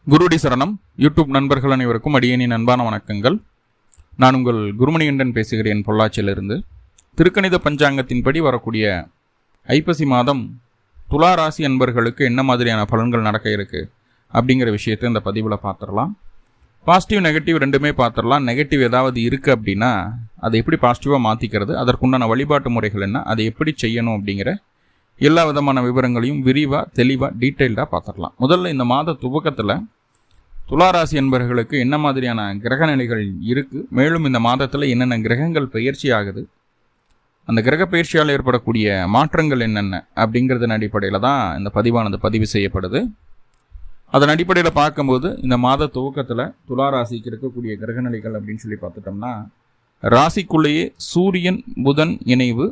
குருடி சரணம். யூடியூப் நண்பர்கள் அனைவருக்கும் அடியேனின் அன்பான வணக்கங்கள். நான் உங்கள் குருமணிகண்டன் பேசுகிறேன், பொள்ளாச்சியிலிருந்து. திருக்கணித பஞ்சாங்கத்தின்படி வரக்கூடிய ஐப்பசி மாதம் துலா ராசி அன்பர்களுக்கு என்ன மாதிரியான பலன்கள் நடக்க இருக்கு அப்படிங்கிற விஷயத்தை இந்த பதிவில் பார்த்துடலாம். பாசிட்டிவ் நெகட்டிவ் ரெண்டுமே பார்த்துடலாம். நெகட்டிவ் ஏதாவது இருக்குது அப்படின்னா அதை எப்படி பாசிட்டிவாக மாற்றிக்கிறது, அதற்குண்டான வழிபாட்டு முறைகள் என்ன, அதை எப்படி செய்யணும் அப்படிங்கிற எல்லா விதமான விவரங்களையும் விரிவாக தெளிவாக டீட்டெயில்டாக பார்த்துடலாம். முதல்ல இந்த மாத துவக்கத்தில் துளாராசி என்பவர்களுக்கு என்ன மாதிரியான கிரக நிலைகள் இருக்குது, மேலும் இந்த மாதத்தில் என்னென்ன கிரகங்கள் பயிற்சி ஆகுது, அந்த கிரக பயிற்சியால் ஏற்படக்கூடிய மாற்றங்கள் என்னென்ன அப்படிங்கிறதன் அடிப்படையில் தான் இந்த பதிவானது பதிவு செய்யப்படுது. அதன் அடிப்படையில் பார்க்கும்போது இந்த மாத துவக்கத்தில் துளாராசிக்கு இருக்கக்கூடிய கிரக நிலைகள் அப்படின்னு சொல்லி பார்த்துட்டோம்னா, ராசிக்குள்ளேயே சூரியன் புதன் இணைவு.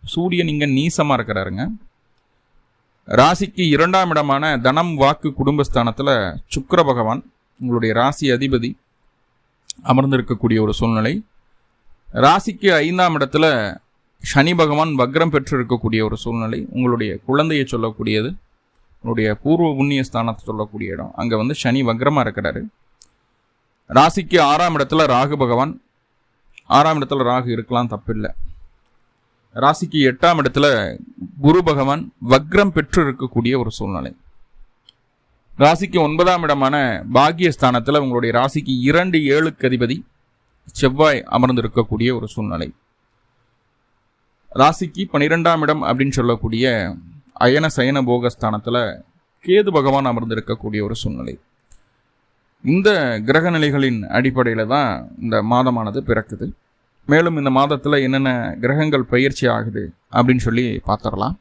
சூரியன் இங்கே நீசமாக இருக்கிறாருங்க. ராசிக்கு 2ஆம் இடமான தனம் வாக்கு குடும்பஸ்தானத்தில் சுக்கிர பகவான் உங்களுடைய ராசி அதிபதி அமர்ந்திருக்கக்கூடிய ஒரு சூழ்நிலை. ராசிக்கு 5ஆம் இடத்துல சனி பகவான் வக்ரம் பெற்று இருக்கக்கூடிய ஒரு சூழ்நிலை. உங்களுடைய குழந்தையை சொல்லக்கூடியது, உங்களுடைய பூர்வ புண்ணிய ஸ்தானத்தை சொல்லக்கூடிய இடம். அங்கே சனி வக்ரமாக இருக்கிறாரு. ராசிக்கு 6ஆம் இடத்துல ராகு பகவான். 6ஆம் இடத்துல ராகு இருக்கலாம், தப்பில்லை. ராசிக்கு 8ஆம் இடத்துல குரு பகவான் வக்ரம் பெற்று இருக்கக்கூடிய ஒரு சூழ்நிலை. ராசிக்கு 9ஆம் இடமான பாக்கியஸ்தானத்தில் உங்களுடைய ராசிக்கு 2-7 அதிபதி செவ்வாய் அமர்ந்திருக்கக்கூடிய ஒரு சூழ்நிலை. ராசிக்கு 12ஆம் இடம் அப்படின்னு சொல்லக்கூடிய அயன சயன போகஸ்தானத்தில் கேது பகவான் அமர்ந்திருக்கக்கூடிய ஒரு சூழ்நிலை. இந்த கிரக நிலைகளின் அடிப்படையில் தான் இந்த மாதமானது பிறக்குது. மேலும் இந்த மாதத்தில் என்னென்ன கிரகங்கள் பயிற்சி ஆகுது அப்படின்னு சொல்லி பார்த்துடலாம்.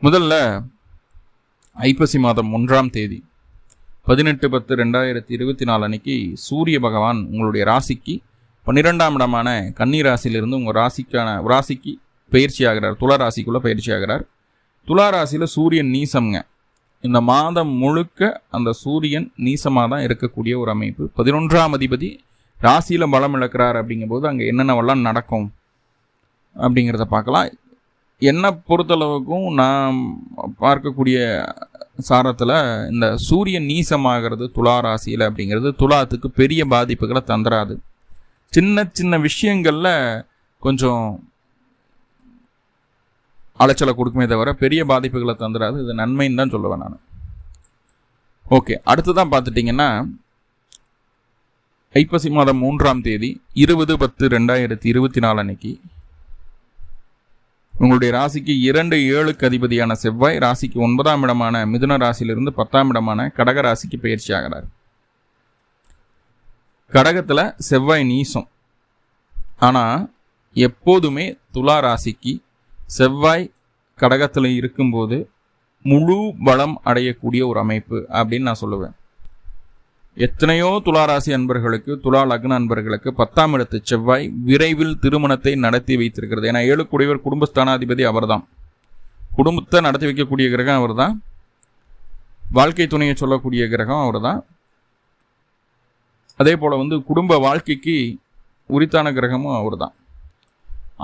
முதல்ல ஐப்பசி மாதம் 1ஆம் தேதி 18/10/2024 அன்னைக்கு சூரிய பகவான் உங்களுடைய ராசிக்கு 12ஆம் இடமான கன்னி ராசியிலிருந்து உங்கள் ராசிக்கு பயிற்சி ஆகிறார். துலா ராசிக்குள்ளே பயிற்சி ஆகிறார். துலா ராசியில் சூரியன் நீசம்ங்க. இந்த மாதம் முழுக்க அந்த சூரியன் நீசமாக தான் இருக்கக்கூடிய ஒரு அமைப்பு. 11ஆம் அதிபதி ராசியில் பலம் இழக்கிறார். அப்படிங்கும்போது அங்கே என்னென்னவெல்லாம் நடக்கும் அப்படிங்கிறத பார்க்கலாம். என்னை பொறுத்தளவுக்கும் நான் பார்க்கக்கூடிய சாரத்தில் இந்த சூரியன் நீசமாகிறது துலா ராசியில் அப்படிங்கிறது துலாத்துக்கு பெரிய பாதிப்புகளை தந்துடாது. சின்ன சின்ன விஷயங்களில் கொஞ்சம் அலைச்சலை கொடுக்குமே தவிர பெரிய பாதிப்புகளை தந்துடாது. இது நன்மைன்னு தான் சொல்லுவேன் நான். ஓகே, அடுத்து தான் பார்த்துட்டிங்கன்னா ஐப்பசி மாதம் 3ஆம் தேதி 20/10/2024 அன்னைக்கு உங்களுடைய ராசிக்கு 2-7 அதிபதியான செவ்வாய் ராசிக்கு 9ஆம் இடமான மிதுன ராசியிலிருந்து 10ஆம் இடமான கடக ராசிக்கு பயிற்சி ஆகிறார். கடகத்தில் செவ்வாய் நீசம். ஆனால் எப்போதுமே துலா ராசிக்கு செவ்வாய் கடகத்தில் இருக்கும்போது முழு பலம் அடையக்கூடிய ஒரு அமைப்பு அப்படின்னு நான் சொல்லுவேன். எத்தனையோ துளாராசி அன்பர்களுக்கு, துலா லக்ன அன்பர்களுக்கு 10ஆம் இடத்து செவ்வாய் விரைவில் திருமணத்தை நடத்தி வைத்திருக்கிறது. ஏன்னா 7 குடையவர் குடும்பஸ்தானாதிபதி அவர் தான். குடும்பத்தை நடத்தி வைக்கக்கூடிய கிரகம் அவர் தான். வாழ்க்கை துணையை சொல்லக்கூடிய கிரகம் அவர் தான். அதே போல் குடும்ப வாழ்க்கைக்கு உரித்தான கிரகமும் அவர் தான்.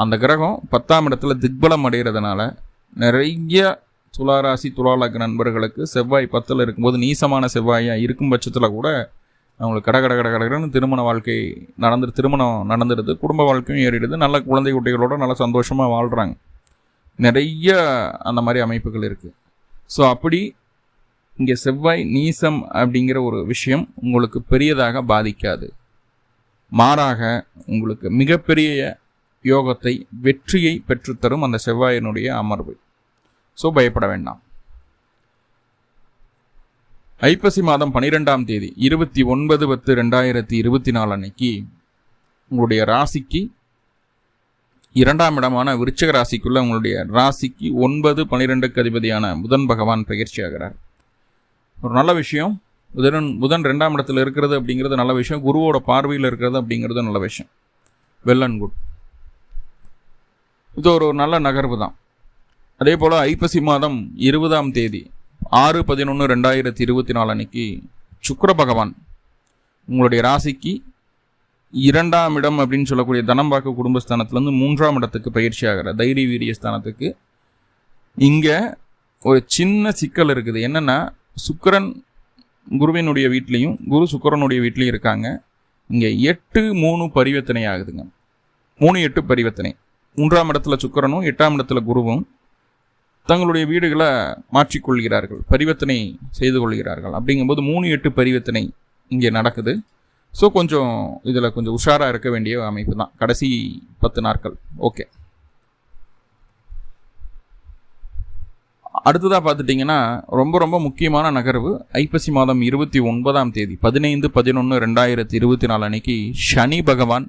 அந்த கிரகம் 10ஆம் இடத்துல திக்பலம் அடைகிறதுனால நிறைய துளாராசி துலா லக்ன நண்பர்களுக்கு செவ்வாய் 10ல் இருக்கும்போது நீசமான செவ்வாயாக இருக்கும் பட்சத்தில் கூட அவங்களுக்கு கடகடன்னு திருமண வாழ்க்கை திருமணம் நடந்துடுது. குடும்ப வாழ்க்கையும் ஏறிடுது. நல்ல குழந்தை குட்டிகளோட நல்ல சந்தோஷமாக வாழ்கிறாங்க. நிறைய அந்த மாதிரி அமைப்புகள் இருக்குது. ஸோ அப்படி இங்கே செவ்வாய் நீசம் அப்படிங்கிற ஒரு விஷயம் உங்களுக்கு பெரியதாக பாதிக்காது. மாறாக உங்களுக்கு மிகப்பெரிய யோகத்தை, வெற்றியை பெற்றுத்தரும் அந்த செவ்வாயினுடைய அமர்வு. ஸோ பயப்பட வேண்டாம். ஐப்பசி மாதம் 12ஆம் தேதி 29/10/2024 அன்னைக்கு உங்களுடைய ராசிக்கு 2ஆம் இடமான விருச்சிக ராசிக்குள்ள உங்களுடைய ராசிக்கு 9-12 அதிபதியான புதன் பகவான் பயிற்சி ஆகிறார். ஒரு நல்ல விஷயம். புதன் 2ஆம் இடத்துல இருக்கிறது அப்படிங்கிறது நல்ல விஷயம். குருவோட பார்வையில் இருக்கிறது அப்படிங்கிறது நல்ல விஷயம். Well and good. இது ஒரு நல்ல நகர்வு தான். அதே போல் ஐப்பசி மாதம் 20ஆம் தேதி 6/11/2024 அன்னைக்கு சுக்கிர பகவான் உங்களுடைய ராசிக்கு 2ஆம் இடம் அப்படின்னு சொல்லக்கூடிய தனம் வாக்கு குடும்பஸ்தானத்துலேருந்து 3ஆம் இடத்துக்கு பயிற்சி ஆகிற தைரிய வீரிய ஸ்தானத்துக்கு. இங்கே ஒரு சின்ன சிக்கல் இருக்குது. என்னென்னா சுக்கிரன் குருவினுடைய வீட்லேயும் குரு சுக்கிரனுடைய வீட்லேயும் இருக்காங்க. இங்கே 8-3 பரிவர்த்தனை ஆகுதுங்க. 3-8 பரிவர்த்தனை. 3ஆம் இடத்துல சுக்கிரனும் 8ஆம் இடத்துல குருவும் தங்களுடைய வீடுகளை மாற்றிக்கொள்கிறார்கள், பரிவர்த்தனை செய்து கொள்கிறார்கள். அப்படிங்கும்போது 3-8 பரிவர்த்தனை இங்கே நடக்குது. ஸோ கொஞ்சம் இதில் கொஞ்சம் உஷாராக இருக்க வேண்டிய அமைப்பு தான் கடைசி 10 நாட்கள். ஓகே, அடுத்ததாக பார்த்துட்டிங்கன்னா ரொம்ப ரொம்ப முக்கியமான நகர்வு ஐப்பசி மாதம் 29ஆம் தேதி 15-11-2024 அன்னைக்கு சனி பகவான்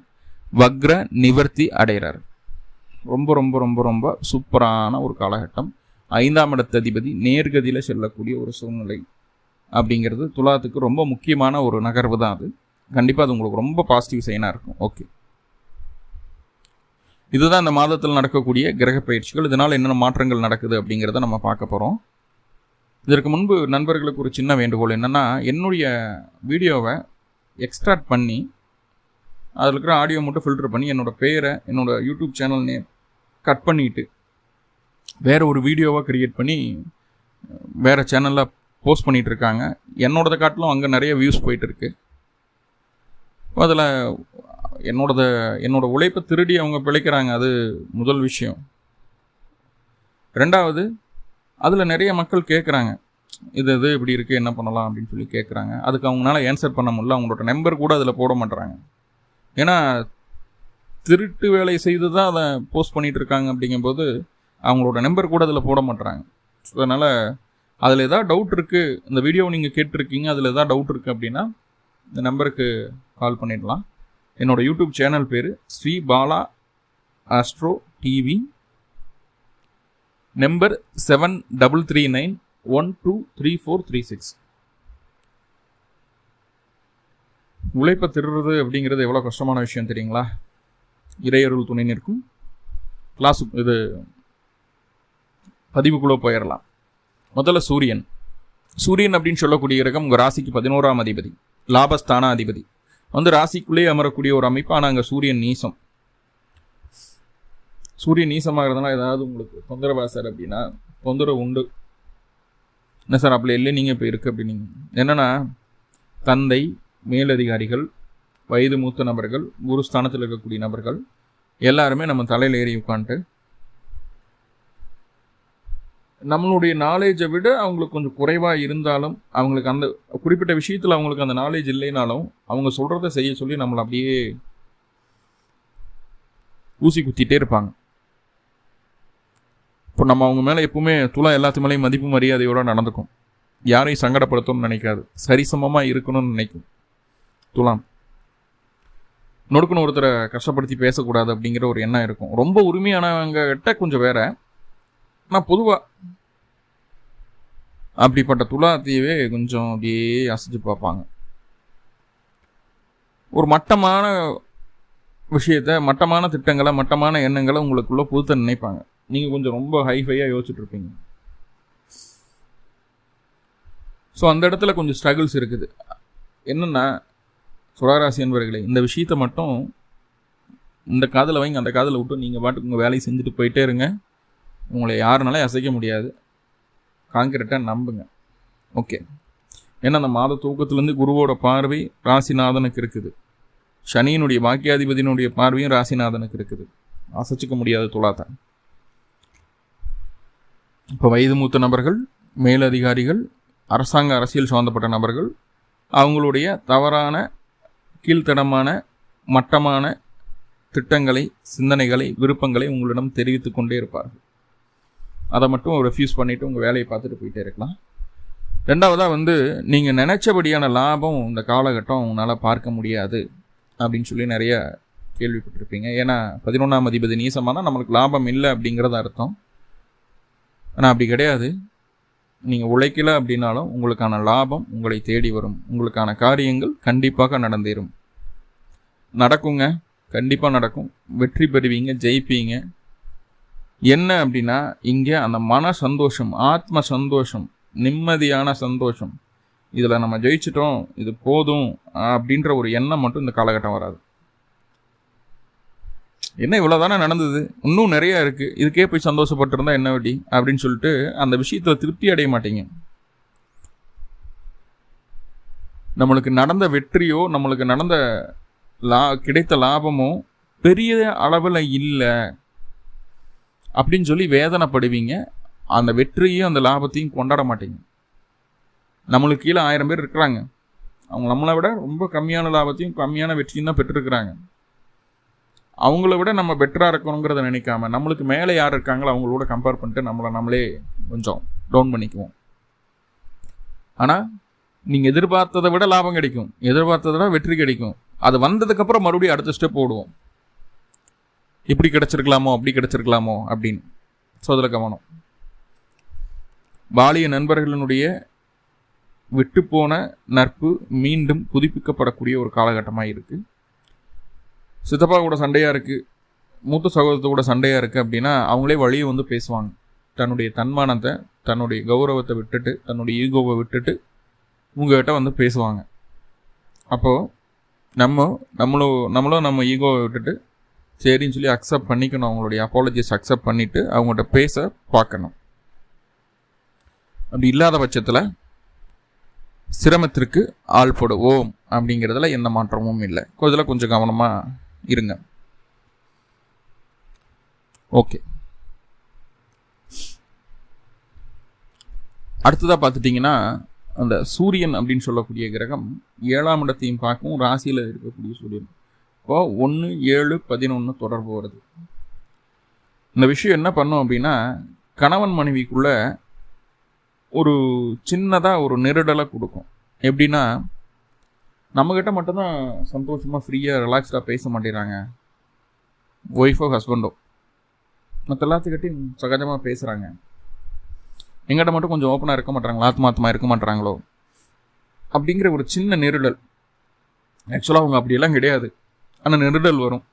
வக்ர நிவர்த்தி அடைகிறார். ரொம்ப ரொம்ப ரொம்ப ரொம்ப சூப்பரான ஒரு காலகட்டம். 5ஆம் இடத்த அதிபதி நேர்கதியில் செல்லக்கூடிய ஒரு சூழ்நிலை அப்படிங்கிறது துலாத்துக்கு ரொம்ப முக்கியமான ஒரு நகர்வு தான். அது கண்டிப்பாக அது உங்களுக்கு ரொம்ப பாசிட்டிவ் சைனாக இருக்கும். ஓகே, இதுதான் இந்த மாதத்தில் நடக்கக்கூடிய கிரக பயிற்சிகள். இதனால் என்னென்ன மாற்றங்கள் நடக்குது அப்படிங்கிறத நம்ம பார்க்க போகிறோம். இதற்கு முன்பு நண்பர்களுக்கு ஒரு சின்ன வேண்டுகோள் என்னென்னா, என்னுடைய வீடியோவை எக்ஸ்ட்ராக்ட் பண்ணி அதில் இருக்கிற ஆடியோ மட்டும் ஃபில்டர் பண்ணி என்னோடய பேரை என்னோடய யூடியூப் சேனல் நேம் கட் பண்ணிவிட்டு வேறு ஒரு வீடியோவாக க்ரியேட் பண்ணி வேறு சேனலில் போஸ்ட் பண்ணிகிட்டு இருக்காங்க. என்னோடதை காட்டிலும் அங்கே நிறைய வியூஸ் போயிட்டுருக்கு. அதில் என்னோட உழைப்பை திருடி அவங்க பிழைக்கிறாங்க. அது முதல் விஷயம். ரெண்டாவது, அதில் நிறைய மக்கள் கேட்குறாங்க, இது இப்படி இருக்குது, என்ன பண்ணலாம் அப்படின்னு சொல்லி கேட்குறாங்க. அதுக்கு அவங்களால ஆன்சர் பண்ண முடியல. அவங்களோட நம்பர் கூட அதில் போட மாட்டுறாங்க. ஏன்னா திருட்டு வேலை செய்து தான் அதை போஸ்ட் பண்ணிகிட்டு இருக்காங்க. அப்படிங்கும்போது அவங்களோட நம்பர் கூட அதில் போட மாட்டுறாங்க. ஸோ அதனால் அதில் எதாவது டவுட் இருக்குது, இந்த வீடியோவை நீங்கள் கேட்டிருக்கீங்க, அதில் எதாவது டவுட் இருக்குது அப்படின்னா இந்த நம்பருக்கு கால் பண்ணிடலாம். என்னோடய யூடியூப் சேனல் பேர் Sri Bala astro TV. Number 7339123436. உழைப்பை திருடுறது அப்படிங்கிறது எவ்வளோ கஷ்டமான விஷயம் தெரியுங்களா? இறையருள் துணை நிற்கும். கிளாஸு இது பதிவுக்குள்ளே போயிடலாம். முதல்ல சூரியன் அப்படின்னு சொல்லக்கூடிய கிரகம் உங்கள் ராசிக்கு 11ஆம் அதிபதி, லாபஸ்தான அதிபதி. ராசிக்குள்ளே அமரக்கூடிய ஒரு அமைப்பு. ஆனால் அங்கே சூரியன் நீசம். சூரியன் நீசமாகிறதுனால ஏதாவது உங்களுக்கு தொந்தரவா சார் அப்படின்னா, தொந்தரவு உண்டு. என்ன சார் அப்படி இல்லை நீங்கள் இப்போ இருக்குது அப்படின்னீங்க. என்னென்னா, தந்தை, மேலதிகாரிகள், வயது மூத்த நபர்கள், குருஸ்தானத்தில் இருக்கக்கூடிய நபர்கள் எல்லாருமே நம்ம தலையில் ஏறி உட்காந்துட்டு நம்மளுடைய நாலேஜை விட அவங்களுக்கு கொஞ்சம் குறைவாக இருந்தாலும், அவங்களுக்கு அந்த குறிப்பிட்ட விஷயத்தில் அவங்களுக்கு அந்த நாலேஜ் இல்லைனாலும் அவங்க சொல்கிறத செய்ய சொல்லி நம்மளை அப்படியே ஊசி குத்திட்டே இருப்பாங்க. இப்போ நம்ம அவங்க மேலே எப்பவுமே துலா எல்லாத்து மேலேயும் மதிப்பு மரியாதையோடு நடந்துக்கும். யாரையும் சங்கடப்படுத்தணும்னு நினைக்காது, சரிசமமாக இருக்கணும்னு நினைக்கும். துலாம் நொடுக்குன்னு ஒருத்தரை கஷ்டப்படுத்தி பேசக்கூடாது அப்படிங்கிற ஒரு எண்ணம் இருக்கும். ரொம்ப உரிமையானவங்க கிட்ட கொஞ்சம் வேற. ஆனால் பொதுவாக அப்படிப்பட்ட துலாத்தையவே கொஞ்சம் அப்படியே அசைச்சு பார்ப்பாங்க. ஒரு மட்டமான விஷயத்த, மட்டமான திட்டங்களை, மட்டமான எண்ணங்களை உங்களுக்குள்ள புதுத்த நினைப்பாங்க. நீங்கள் கொஞ்சம் ரொம்ப ஹைஃபையாக யோசிச்சுட்டு இருப்பீங்க. ஸோ அந்த இடத்துல கொஞ்சம் ஸ்ட்ரகிள்ஸ் இருக்குது. என்னென்னா, துளாராசி என்பவர்களே, இந்த விஷயத்தை மட்டும் இந்த காதில் வைங்க, அந்த காதில் விட்டு நீங்கள் பாட்டுக்கு உங்கள் வேலையை செஞ்சுட்டு போயிட்டே இருங்க. உங்களை யாருனாலே அசைக்க முடியாது. கான்கிரீட்டாக நம்புங்க. ஓகே, ஏன்னா அந்த மாத தூக்கத்துலேருந்து குருவோட பார்வை ராசிநாதனுக்கு இருக்குது. சனியினுடைய பாக்கியாதிபதியினுடைய பார்வையும் ராசிநாதனுக்கு இருக்குது. அசைச்சிக்க முடியாது துலாத்தான். இப்போ வயது மூத்த நபர்கள், மேலதிகாரிகள், அரசாங்க அரசியல் சம்மந்தப்பட்ட நபர்கள் அவங்களுடைய தவறான, கீழ்த்தடமான, மட்டமான திட்டங்களை, சிந்தனைகளை, விருப்பங்களை உங்களிடம் தெரிவித்து கொண்டே இருப்பார்கள். அதை மட்டும் ரெஃப்யூஸ் பண்ணிவிட்டு உங்கள் வேலையை பார்த்துட்டு போயிட்டே இருக்கலாம். ரெண்டாவதாக நீங்கள் நினச்சபடியான லாபம் இந்த காலகட்டம் உங்களால் பார்க்க முடியாது அப்படின்னு சொல்லி நிறைய கேள்விப்பட்டிருப்பீங்க. ஏன்னா 11ஆம் அதிபதி நீசமானால் நம்மளுக்கு லாபம் இல்லை அப்படிங்கிறது அர்த்தம். ஆனால் அப்படி கிடையாது. நீங்கள் உழைக்கல அப்படின்னாலும் உங்களுக்கான லாபம் உங்களை தேடி வரும். உங்களுக்கான காரியங்கள் கண்டிப்பாக நடந்தேறும். நடக்குங்க, கண்டிப்பாக நடக்கும். வெற்றி பெறுவீங்க, ஜெயிப்பீங்க. என்ன அப்படின்னா, இங்கே அந்த மன சந்தோஷம், ஆத்ம சந்தோஷம், நிம்மதியான சந்தோஷம், இதில் நம்ம ஜெயிச்சிட்டோம், இது போதும் அப்படின்ற ஒரு எண்ணம் மட்டும் இந்த காலகட்டம் வராது. என்ன இவ்வளோதானே நடந்தது, இன்னும் நிறையா இருக்குது, இதுக்கே போய் சந்தோஷப்பட்டிருந்தா என்ன வட்டி அப்படின்னு சொல்லிட்டு அந்த விஷயத்தில் திருப்தி அடைய மாட்டீங்க. நம்மளுக்கு நடந்த வெற்றியோ நம்மளுக்கு நடந்த கிடைத்த லாபமோ பெரிய அளவில் இல்லை அப்படின்னு சொல்லி வேதனைப்படுவீங்க. அந்த வெற்றியும் அந்த லாபத்தையும் கொண்டாட மாட்டீங்க. நம்மளுக்கு கீழே 1000 பேர் இருக்கிறாங்க. அவங்க நம்மளை விட ரொம்ப கம்மியான லாபத்தையும் கம்மியான வெற்றியும் தான் பெற்றிருக்கிறாங்க. அவங்கள விட நம்ம பெட்டராக இருக்கணுங்கிறத நினைக்காம நம்மளுக்கு மேலே யார் இருக்காங்களோ அவங்களோட கம்பேர் பண்ணிட்டு நம்மளே கொஞ்சம் டவுன் பண்ணிக்குவோம். ஆனால் நீங்கள் எதிர்பார்த்ததை விட லாபம் கிடைக்கும், எதிர்பார்த்ததை விட வெற்றி கிடைக்கும். அது வந்ததுக்கப்புறம் மறுபடியும் அடுத்த ஸ்டெப் போடுவோம். இப்படி கிடச்சிருக்கலாமோ அப்படி கிடச்சிருக்கலாமோ அப்படின்னு. ஸோ அதில் கவனம். பாலிய நண்பர்களினுடைய விட்டுப்போன நட்பு மீண்டும் புதுப்பிக்கப்படக்கூடிய ஒரு காலகட்டமாக இருக்குது. சித்தப்பா கூட சண்டையாக இருக்குது, மூத்த சகோதரத்தை கூட சண்டையாக இருக்குது அப்படின்னா அவங்களே வழியை வந்து பேசுவாங்க. தன்னுடைய தன்மானத்தை, தன்னுடைய கௌரவத்தை விட்டுட்டு, தன்னுடைய ஈகோவை விட்டுட்டு உங்கள்கிட்ட வந்து பேசுவாங்க. அப்போது நம்மளும் நம்ம ஈகோவை விட்டுட்டு சரின்னு சொல்லி அக்செப்ட் பண்ணிக்கணும். அவங்களுடைய அப்பாலஜிஸ் அக்செப்ட் பண்ணிவிட்டு அவங்கள்ட்ட பேச பார்க்கணும். அப்படி இல்லாத பட்சத்தில் சிரமத்திற்கு ஆள் போடுவோம் அப்படிங்கிறதுல எந்த மாற்றமும் இல்லை. இதில் கொஞ்சம் கவனமாக இருங்க. ஓகே, அடுத்ததாக பார்த்துட்டிங்கன்னா அந்த சூரியன் அப்படின்னு சொல்லக்கூடிய கிரகம் 7ஆம் இடத்தையும் பார்க்கும். ராசியில் இருக்கக்கூடிய சூரியன் இப்போ 1, 7, 11 தொடர்பு வருது. இந்த விஷயம் என்ன பண்ணும் அப்படின்னா கணவன் மனைவிக்குள்ள ஒரு சின்னதாக ஒரு நெருடலை கொடுக்கும். எப்படின்னா நம்மக்கிட்ட மட்டும்தான் சந்தோஷமாக ஃப்ரீயாக ரிலாக்ஸ்டாக பேச மாட்டேறாங்க ஒய்ஃபோ ஹஸ்பண்டோ, மற்ற எல்லாத்துக்கிட்டையும் சகஜமாக பேசுகிறாங்க. எங்கிட்ட மட்டும் கொஞ்சம் ஓப்பனாக இருக்க மாட்டாங்களோ, ஆத்மாத்மா இருக்க மாட்டாங்களோ அப்படிங்கிற ஒரு சின்ன நெருடல். ஆக்சுவலாக அவங்க அப்படியெல்லாம் கிடையாது, ஆனால் நெருடல் வரும்.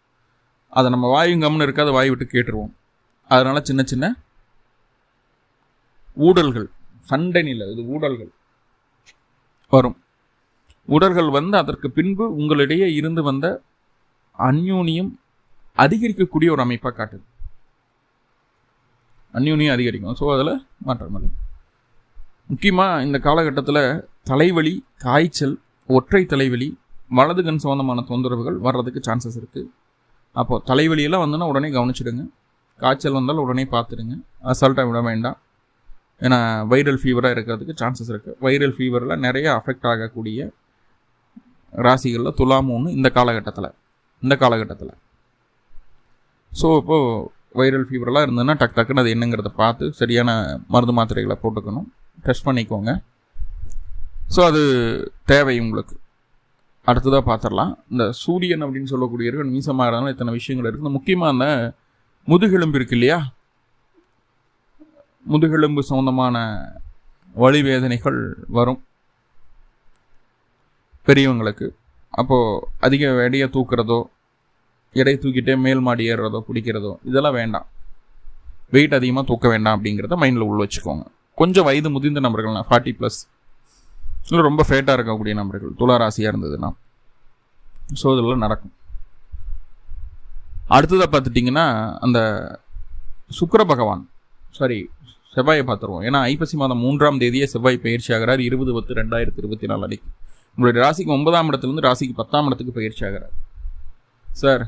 அதை நம்ம வாயும் கம்னு இருக்காது, வாய் விட்டு கேட்டுருவோம். அதனால் சின்ன சின்ன ஊடல்கள், சண்டைனில் இது ஊடல்கள் வரும். ஊடல்கள் வந்து அதற்கு பின்பு உங்களிடையே இருந்து வந்த அந்யோன்யம் அதிகரிக்கக்கூடிய ஒரு அமைப்பாக காட்டுது. அந்யோன்யம் அதிகரிக்கும். ஸோ அதில் மாற்றம் இல்லை. முக்கியமாக இந்த காலகட்டத்தில் தலைவலி, காய்ச்சல், ஒற்றை தலைவலி, வலது கண் சம்பந்தமான தொந்தரவுகள் வர்றதுக்கு சான்சஸ் இருக்குது. அப்போது தலைவலியெல்லாம் வந்துன்னா உடனே கவனிச்சிடுங்க. காய்ச்சல் வந்தால் உடனே பார்த்துடுங்க, அசால்ட்டாக விட வேண்டாம். ஏன்னா வைரல் ஃபீவராக இருக்கிறதுக்கு சான்சஸ் இருக்குது. வைரல் ஃபீவரில் நிறைய அஃபெக்ட் ஆகக்கூடிய ராசிகளில் துலாம் ஒன்று இந்த காலகட்டத்தில். ஸோ இப்போது வைரல் ஃபீவரெலாம் இருந்ததுன்னா டக்குன்னு அது என்னங்கிறத பார்த்து சரியான மருந்து மாத்திரைகளை போட்டுக்கணும், டெஸ்ட் பண்ணிக்கோங்க. ஸோ அது தேவை உங்களுக்கு. அடுத்ததாக பார்த்துடலாம். இந்த சூரியன் அப்படின்னு சொல்லக்கூடியவர்கள் மீசமாகறதுனால இத்தனை விஷயங்கள் இருக்குது. முக்கியமாக அந்த முதுகெலும்பு இருக்கு இல்லையா, முதுகெலும்பு சம்பந்தமான வலி வேதனைகள் வரும் பெரியவங்களுக்கு. அப்போது அதிக எடையை தூக்குறதோ, எடை தூக்கிட்டே மேல் மாடி ஏறுறதோ பிடிக்கிறதோ இதெல்லாம் வேண்டாம். வெயிட் அதிகமாக தூக்க வேண்டாம் அப்படிங்கிறத மைண்டில் உள்ள வச்சுக்கோங்க. கொஞ்சம் வயது முதிர்ந்த நபர்கள்னா 40+ இல்லை ரொம்ப ஃபேட்டாக இருக்கக்கூடிய நபர்கள் துலா ராசியாக இருந்ததுன்னா ஸோ இதெல்லாம் நடக்கும். அடுத்ததாக பார்த்துட்டிங்கன்னா அந்த சுக்கிர பகவான் செவ்வாயை பார்த்துருவோம். ஏன்னா ஐப்பசி மாதம் 3ஆம் தேதியே செவ்வாய் பயிற்சி ஆகிறார் 20/10/2024 அன்னைக்கு. உங்களுடைய ராசிக்கு 9ஆம் இடத்துலேருந்து ராசிக்கு 10ஆம் இடத்துக்கு பயிற்சி ஆகிறார். சார்,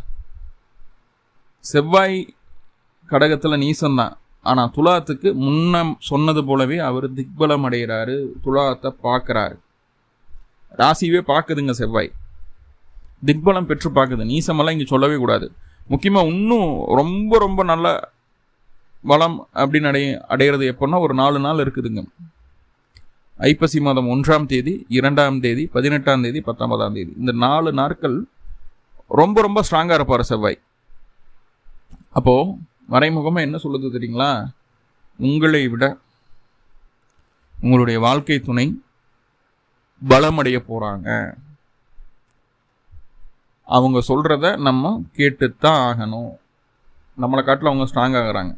செவ்வாய் கடகத்தில் நீசம்தான், ஆனால் துலாத்துக்கு முன்ன சொன்னது போலவே அவர் திக்பலம் அடைகிறாரு, துலாத்தை பார்க்குறாரு. ராசியவே பார்க்குதுங்க செவ்வாய், திக்பலம் பெற்று பார்க்குது. நீசமெல்லாம் இங்கே சொல்லவே கூடாது. முக்கியமாக இன்னும் ரொம்ப ரொம்ப நல்ல பலம் அப்படின்னு அடைகிறது எப்போன்னா ஒரு 4 நாள் இருக்குதுங்க. ஐப்பசி மாதம் 1ஆம் தேதி, 2ஆம் தேதி, 18ஆம் தேதி, 19ஆம் தேதி, இந்த 4 நாட்கள் ரொம்ப ரொம்ப ஸ்ட்ராங்காக இருப்பார் செவ்வாய். அப்போது மறைமுகமாக என்ன சொல்லுது தெரியுங்களா, உங்களை விட உங்களுடைய வாழ்க்கை துணை பலமடைய போகிறாங்க. அவங்க சொல்கிறத நம்ம கேட்டுத்தான் ஆகணும். நம்மளை காட்டில் அவங்க ஸ்ட்ராங் ஆகிறாங்க.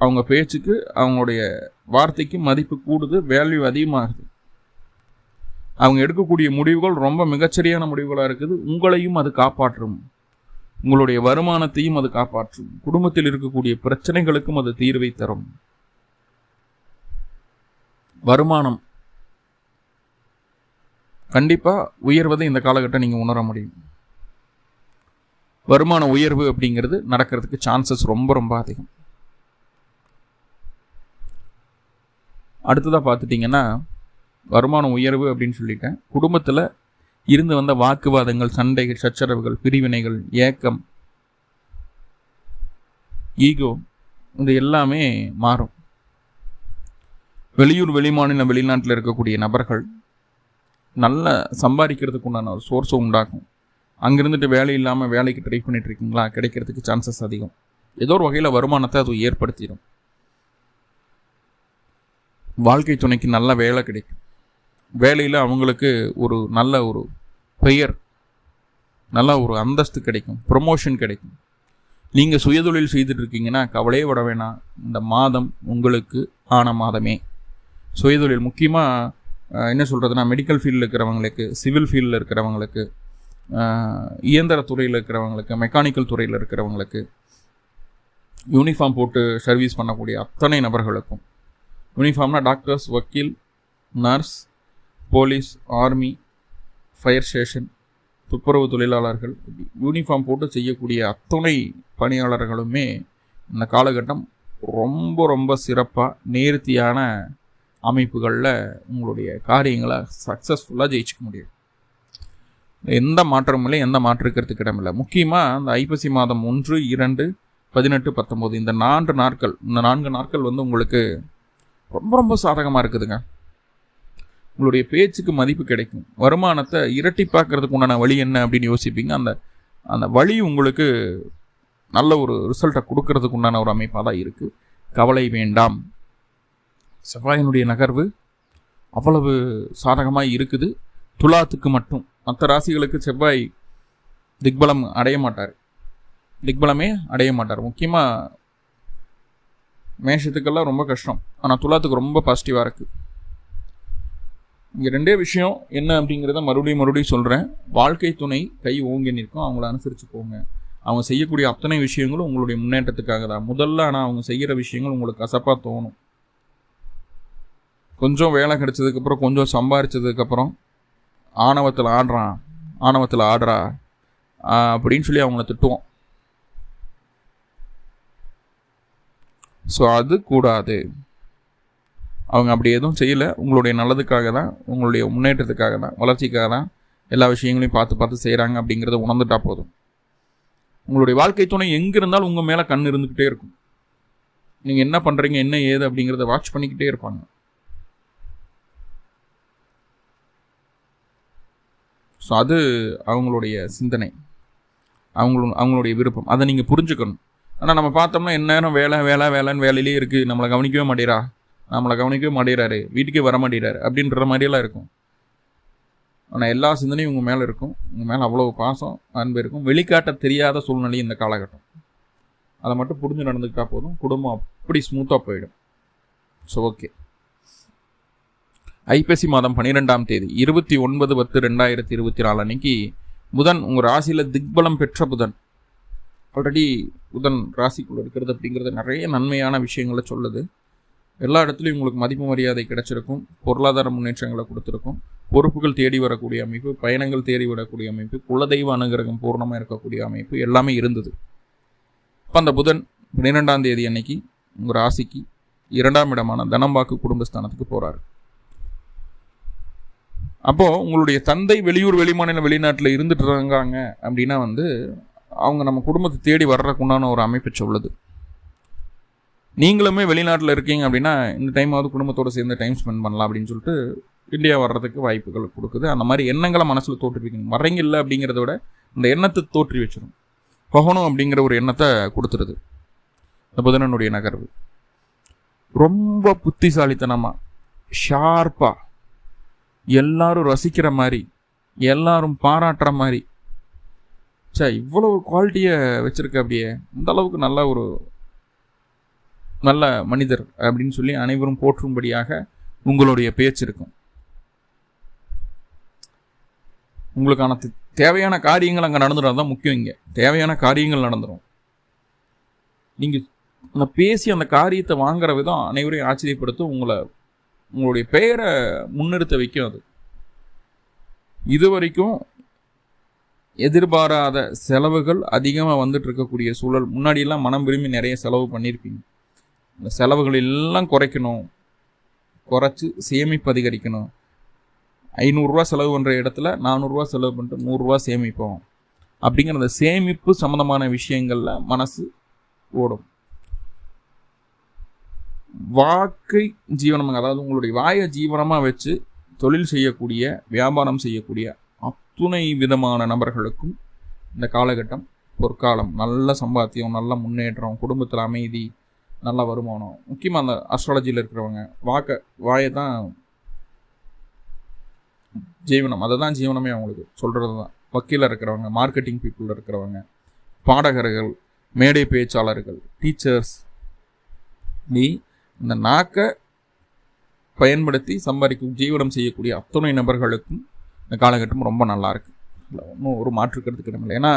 அவங்க பேச்சுக்கு, அவங்களுடைய வார்த்தைக்கு மதிப்பு கூடுது, வேல்யூ அதிகமாகுது. அவங்க எடுக்கக்கூடிய முடிவுகள் ரொம்ப மிகச்சரியான முடிவுகளாக இருக்குது. உங்களையும் அது காப்பாற்றும், உங்களுடைய வருமானத்தையும் அது காப்பாற்றும், குடும்பத்தில் இருக்கக்கூடிய பிரச்சனைகளுக்கும் அது தீர்வை தரும். வருமானம் கண்டிப்பாக உயர்வதை இந்த காலகட்டம் நீங்கள் உணர முடியும். வருமான உயர்வு அப்படிங்கிறது நடக்கிறதுக்கு சான்சஸ் ரொம்ப ரொம்ப அதிகம். அடுத்ததாக பார்த்துட்டிங்கன்னா, வருமான உயர்வு அப்படின்னு சொல்லிட்டேன். குடும்பத்தில் இருந்து வந்த வாக்குவாதங்கள், சண்டைகள், சச்சரவுகள், பிரிவினைகள், ஏக்கம், ஈகோ, இது எல்லாமே மாறும். வெளியூர், வெளிமாநில, வெளிநாட்டில் இருக்கக்கூடிய நபர்கள் நல்ல சம்பாதிக்கிறதுக்கு உண்டான ஒரு சோர்ஸை உண்டாக்கும். அங்கிருந்துட்டு வேலை இல்லாமல் வேலைக்கு ட்ரை பண்ணிட்டு இருக்கீங்களா, கிடைக்கிறதுக்கு சான்சஸ் அதிகம். ஏதோ ஒரு வகையில் வருமானத்தை அது ஏற்படுத்திடும். வாழ்க்கை துணைக்கு நல்ல வேலை கிடைக்கும். வேலையில் அவங்களுக்கு ஒரு நல்ல ஒரு பெயர், நல்ல ஒரு அந்தஸ்து கிடைக்கும், ப்ரொமோஷன் கிடைக்கும். நீங்கள் சுயதொழில் செய்துட்டு இருக்கீங்கன்னா கவலையே விட வேணாம். இந்த மாதம் உங்களுக்கு ஆன மாதமே. சுயதொழில் முக்கியமாக என்ன சொல்கிறதுனா, மெடிக்கல் ஃபீல்டில் இருக்கிறவங்களுக்கு, சிவில் ஃபீல்டில் இருக்கிறவங்களுக்கு, இயந்திர துறையில் இருக்கிறவங்களுக்கு, மெக்கானிக்கல் துறையில் இருக்கிறவங்களுக்கு, யூனிஃபார்ம் போட்டு சர்வீஸ் பண்ணக்கூடிய அத்தனை நபர்களுக்கும், யூனிஃபார்ம்னா டாக்டர்ஸ், வக்கீல், nurse, police, army, fire station, துப்புரவு தொழிலாளர்கள், யூனிஃபார்ம் போட்டு செய்யக்கூடிய அத்தனை பணியாளர்களுமே இந்த காலகட்டம் ரொம்ப ரொம்ப சிறப்பாக நேர்த்தியான அமைப்புகளில் உங்களுடைய காரியங்களை சக்ஸஸ்ஃபுல்லாக ஜெயிச்சிக்க முடியும். எந்த மாற்றமும் இல்லை, எந்த மாற்றுக்கிறதுக்கு இடமில்லை. முக்கியமாக அந்த ஐப்பசி மாதம் 1, 2, 18, 19 இந்த 4 நாட்கள் வந்து உங்களுக்கு ரொம்ப ரொம்ப சாதகமாக இருக்குதுங்க. உங்களுடைய பேச்சுக்கு மதிப்பு கிடைக்கும். வருமானத்தை இரட்டிப்பாக்குறதுக்கு உண்டான வழி என்ன அப்படின்னு யோசிப்பீங்க. அந்த வழி உங்களுக்கு நல்ல ஒரு ரிசல்ட்டை கொடுக்கறதுக்கு உண்டான ஒரு அமைப்பாக தான் இருக்குது. கவலை வேண்டாம். செவ்வாயினுடைய நகர்வு அவ்வளவு சாதகமாக இருக்குது. துலாத்துக்கு மட்டும், மற்ற ராசிகளுக்கு செவ்வாய் திக்பலம் அடைய மாட்டார், திக்பலமே அடைய மாட்டார். முக்கியமாக மேஷத்துக்கெல்லாம் ரொம்ப கஷ்டம். ஆனால் துலாத்துக்கு ரொம்ப பாசிட்டிவாக இருக்குது. இங்கே 2 விஷயம் என்ன அப்படிங்கிறத மறுபடியும் சொல்கிறேன். வாழ்க்கை துணை கை ஓங்கி நிற்கும், அவங்கள அனுசரித்து போங்க. அவங்க செய்யக்கூடிய அத்தனை விஷயங்களும் உங்களுடைய முன்னேற்றத்துக்காக தான். முதல்ல ஆனால் அவங்க செய்கிற விஷயங்கள் உங்களுக்கு கசப்பாக தோணும். கொஞ்சம் வேலை கிடைச்சதுக்கப்புறம், கொஞ்சம் சம்பாரிச்சதுக்கப்புறம் ஆணவத்தில் ஆடுறா அப்படின்னு சொல்லி அவங்கள திட்டுவோம். ஸோ அது கூடாது. அவங்க அப்படி எதுவும் செய்யலை. உங்களுடைய நல்லதுக்காக தான், உங்களுடைய முன்னேற்றத்துக்காக தான், வளர்ச்சிக்காக தான் எல்லா விஷயங்களையும் பார்த்து செய்கிறாங்க அப்படிங்கிறத உணர்ந்துட்டா போதும். உங்களுடைய வாழ்க்கை துணை எங்கே இருந்தாலும் உங்கள் மேலே கண் இருந்துக்கிட்டே இருக்கும். நீங்கள் என்ன பண்ணுறீங்க, என்ன ஏது அப்படிங்கிறத வாட்ச் பண்ணிக்கிட்டே இருப்பாங்க. ஸோ அது அவங்களுடைய சிந்தனை, அவங்களுடைய விருப்பம். அதை நீங்கள் புரிஞ்சுக்கணும். ஆனால் நம்ம பார்த்தோம்னா எந்நேரம் வேலைன்னு வேலையிலே இருக்குது, நம்மளை கவனிக்கவே மாட்டேறாரு, வீட்டுக்கே வர மாட்டேறாரு அப்படின்ற மாதிரியெல்லாம் இருக்கும். ஆனால் எல்லா சிந்தனையும் உங்கள் மேலே இருக்கும். உங்கள் மேலே அவ்வளோ பாசம், அன்பு இருக்கும். வெளிக்காட்ட தெரியாத சூழ்நிலை இந்த காலகட்டம். அதை மட்டும் புரிஞ்சு நடந்துக்கிட்டா போதும். குடும்பம் அப்படி ஸ்மூத்தாக போயிடும். So okay. ஐப்பசி மாதம் 12ஆம் தேதி 29/10/2024 அன்னைக்கு புதன் உங்கள் ராசியில் திக்பலம் பெற்ற புதன். ஆல்ரெடி புதன் ராசிக்குள்ளே இருக்கிறது அப்படிங்கிறது நிறைய நன்மையான விஷயங்களை சொல்லுது. எல்லா இடத்துலையும் உங்களுக்கு மதிப்பு மரியாதை கிடைச்சிருக்கும். பொருளாதார முன்னேற்றங்களை கொடுத்துருக்கும். பொறுப்புகள் தேடி வரக்கூடிய அமைப்பு, பயணங்கள் தேடி வரக்கூடிய அமைப்பு, குலதெய்வ அனுகிரகம் பூர்ணமாக இருக்கக்கூடிய அமைப்பு எல்லாமே இருந்தது. இப்போ அந்த புதன் 12ஆம் தேதி அன்னைக்கு உங்கள் ராசிக்கு 2ஆம் இடமான தனம்பாக்கு குடும்பஸ்தானத்துக்கு போகிறாரு. அப்போது உங்களுடைய தந்தை வெளியூர், வெளிமாநில, வெளிநாட்டில் இருந்துட்டு இருக்காங்க அப்படின்னா வந்து அவங்க நம்ம குடும்பத்தை தேடி வர்றதுக்குண்டான ஒரு அமைப்பை சொல்லுது. நீங்களுமே வெளிநாட்டில் இருக்கீங்க அப்படின்னா இந்த டைமாவது குடும்பத்தோடு சேர்ந்து டைம் ஸ்பெண்ட் பண்ணலாம் அப்படின்னு சொல்லிட்டு இந்தியா வர்றதுக்கு வாய்ப்புகள் கொடுக்குது. அந்த மாதிரி எண்ணங்களை மனசில் தோற்றுவிக்கணும். வர்றீங்க இல்லை அப்படிங்கிறத விட இந்த எண்ணத்தை தோற்றி வச்சிடும். போகணும் அப்படிங்கிற ஒரு எண்ணத்தை கொடுத்துருது இந்த புதனனுடைய நகர்வு. ரொம்ப புத்திசாலித்தனமாக, ஷார்ப்பாக, எல்லாரும் ரசிக்கிற மாதிரி, எல்லாரும் பாராட்டுற மாதிரி, இவ்வளோ குவாலிட்டியை வச்சுருக்க, அப்படியே இந்த அளவுக்கு நல்ல மனிதர் அப்படின்னு சொல்லி அனைவரும் போற்றும்படியாக உங்களுடைய பேச்சு இருக்கும். உங்களுக்கான தேவையான காரியங்கள் அங்கே நடந்துடும் தான் முக்கியம். இங்கே தேவையான காரியங்கள் நடந்துடும். நீங்கள் அந்த பேசி அந்த காரியத்தை வாங்குற விதம் அனைவரையும் ஆச்சரியப்படுத்தும். உங்களுடைய பெயரை முன்னிறுத்த வைக்கும். அது இது வரைக்கும் எதிர்பாராத செலவுகள் அதிகமாக வந்துட்டு இருக்கக்கூடிய சூழல். முன்னாடியெல்லாம் மனம் விரும்பி நிறைய செலவு பண்ணியிருப்பீங்க. இந்த செலவுகள் எல்லாம் குறைக்கணும், குறைச்சி சேமிப்பு அதிகரிக்கணும். 500 ரூபா செலவு பண்ணுற இடத்துல 400 ரூபா செலவு பண்ணிட்டு 100 ரூபா சேமிப்போம் அப்படிங்கிற அந்த சேமிப்பு சம்மந்தமான விஷயங்களில் மனசு ஓடும். வாக்கை ஜீவனம், அதாவது உங்களுடைய வாயை ஜீவனமாக வச்சு தொழில் செய்யக்கூடிய, வியாபாரம் செய்யக்கூடிய அத்துணை விதமான நபர்களுக்கும் இந்த காலகட்டம் பொற்காலம். நல்ல சம்பாத்தியம், நல்ல முன்னேற்றம், குடும்பத்தில் அமைதி, நல்ல வருமானம். முக்கியமாக அந்த அஸ்ட்ராலஜியில் இருக்கிறவங்க வாயை தான் ஜீவனம், அதை தான் ஜீவனமே அவங்களுக்கு சொல்கிறது தான். வக்கீலில் இருக்கிறவங்க, மார்க்கெட்டிங் பீப்புளில் இருக்கிறவங்க, பாடகர்கள், மேடை பேச்சாளர்கள், டீச்சர்ஸ், இந்த நாக்கை பயன்படுத்தி சம்பாதிக்கும் ஜீவனம் செய்யக்கூடிய அத்துணை நபர்களுக்கும் இந்த காலகட்டம் ரொம்ப நல்லா இருக்கு. ஒன்றும் ஒரு மாற்றுக்கிறதுக்கு இடமில்லை. ஏன்னா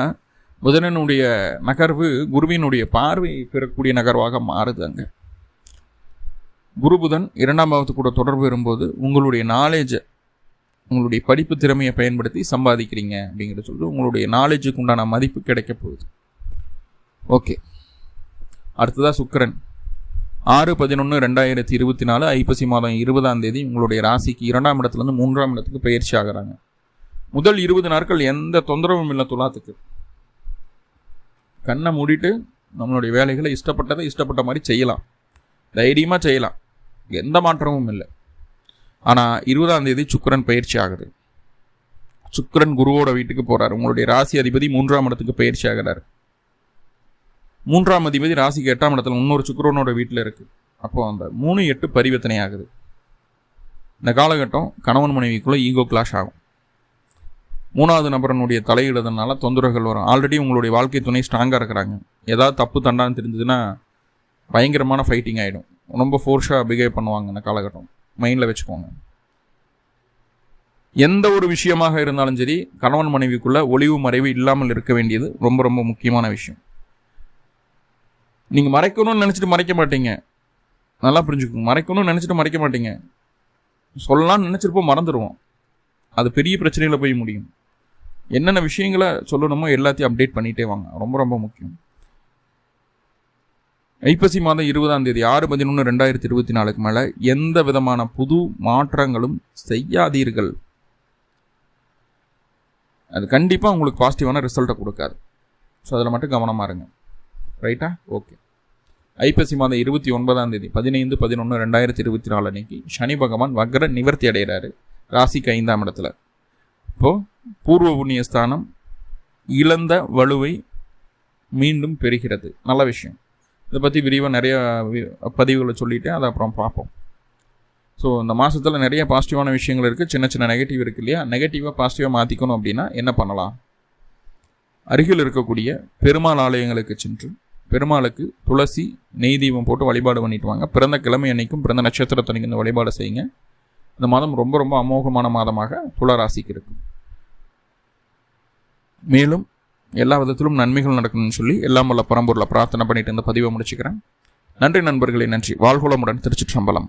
புதனனுடைய நகர்வு குருவினுடைய பார்வை பெறக்கூடிய நகர்வாக மாறுது. அங்கே குரு புதன் 2ஆம் பாவத்து கூட தொடர்பு வரும்போது உங்களுடைய நாலேஜை, உங்களுடைய படிப்பு திறமையை பயன்படுத்தி சம்பாதிக்கிறீங்க அப்படிங்கிறத சொல்லிட்டு உங்களுடைய நாலேஜுக்கு உண்டான மதிப்பு கிடைக்க போகுது. ஓகே, அடுத்ததாக சுக்கிரன் 6/11/2024 ஐப்பசி மாதம் 20ஆம் தேதி உங்களுடைய ராசிக்கு 2ஆம் இடத்துலேருந்து 3ஆம் இடத்துக்கு பயிற்சி ஆகிறாங்க. முதல் 20 நாட்கள் எந்த தொந்தரவும் இல்லை. துலாத்துக்கு கண்ணை மூடிட்டு நம்மளுடைய வேலைகளை இஷ்டப்பட்ட மாதிரி செய்யலாம், தைரியமாக செய்யலாம், எந்த மாற்றமும் இல்லை. ஆனால் 20ஆம் தேதி சுக்கிரன் பயிற்சி ஆகுது. சுக்கிரன் குருவோட வீட்டுக்கு போகிறார். உங்களுடைய ராசி அதிபதி 3ஆம் இடத்துக்கு பயிற்சி ஆகிறார். 3ஆம் அதிபதி ராசிக்கு 8ஆம் இடத்துல இன்னொரு சுக்கிரனோட வீட்டில் இருக்குது. அப்போது அந்த 3-8 பரிவர்த்தனை ஆகுது. இந்த காலகட்டம் கணவன் மனைவிக்குள்ளே ஈகோ கிளாஷ் ஆகும். 3வது நபரனுடைய தலையிடுறதுனால தொந்தரவுகள் வரும். ஆல்ரெடி உங்களுடைய வாழ்க்கை துணை ஸ்ட்ராங்காக இருக்கிறாங்க, ஏதாவது தப்பு தண்டான்னு தெரிஞ்சதுன்னா பயங்கரமான ஃபைட்டிங் ஆகிடும். ரொம்ப ஃபோர்ஸாக பிஹேவ் பண்ணுவாங்க. இந்த காலகட்டம் மைண்டில் வச்சுக்கோங்க. எந்த ஒரு விஷயமாக இருந்தாலும் சரி, கணவன் மனைவிக்குள்ளே ஒளிவு மறைவு இல்லாமல் இருக்க வேண்டியது ரொம்ப ரொம்ப முக்கியமான விஷயம். நீங்கள் மறைக்கணும்னு நினச்சிட்டு மறைக்க மாட்டீங்க, நல்லா புரிஞ்சுக்கோங்க. மறைக்கணும்னு நினச்சிட்டு மறைக்க மாட்டீங்க, சொல்லலாம்னு நினச்சிருப்போம், மறந்துடுவோம். அது பெரிய பிரச்சனையில் போய் முடியும். என்னென்ன விஷயங்களை சொல்லணுமோ எல்லாத்தையும் அப்டேட் பண்ணிகிட்டே வாங்க, ரொம்ப ரொம்ப முக்கியம். ஐப்பசி மாதம் 20ஆம் தேதி 6/11/2024 மேலே எந்த விதமான புது மாற்றங்களும் செய்யாதீர்கள். அது கண்டிப்பாக உங்களுக்கு பாசிட்டிவான ரிசல்ட்டை கொடுக்காது. ஸோ அதில் மட்டும் கவனமாக இருங்க. ரைட்டா? ஓகே. ஐப்பசி மாதம் 29ஆம் தேதி 15/11/2024 அன்னைக்கு சனி பகவான் வக்ர நிவர்த்தி அடைகிறாரு ராசிக்கு 5ஆம் இடத்துல. இப்போது பூர்வ புண்ணிய ஸ்தானம் இழந்த வலுவை மீண்டும் பெறுகிறது. நல்ல விஷயம். இதை பற்றி விரிவாக நிறைய பதிவுகளை சொல்லிவிட்டேன், அதை அப்புறம் பார்ப்போம். ஸோ இந்த மாதத்தில் நிறைய பாசிட்டிவான விஷயங்கள் இருக்குது, சின்ன சின்ன நெகட்டிவ் இருக்குது இல்லையா? நெகட்டிவாக பாசிட்டிவாக மாற்றிக்கணும் அப்படின்னா என்ன பண்ணலாம்? அருகில் இருக்கக்கூடிய பெருமாள் ஆலயங்களுக்கு சென்று பெருமாளுக்கு துளசி நெய் தீபம் போட்டு வழிபாடு பண்ணிட்டு வாங்க. பிறந்த கிழமை அன்னைக்கும் பிறந்த நட்சத்திரத்தன்னைக்கு இந்த வழிபாடு செய்யுங்க. இந்த மாதம் ரொம்ப ரொம்ப அமோகமான மாதமாக துளாராசிக்கு இருக்கும். மேலும் எல்லா விதத்திலும் நன்மைகள் நடக்கணும்னு சொல்லி எல்லாம் வல்ல பரம்பொருளை பிரார்த்தனை பண்ணிட்டு இந்த பதிவை முடிச்சுக்கிறேன். நன்றி நண்பர்களே, நன்றி. வாழ்வளமுடன். திருச்சிற்றம்பலம்.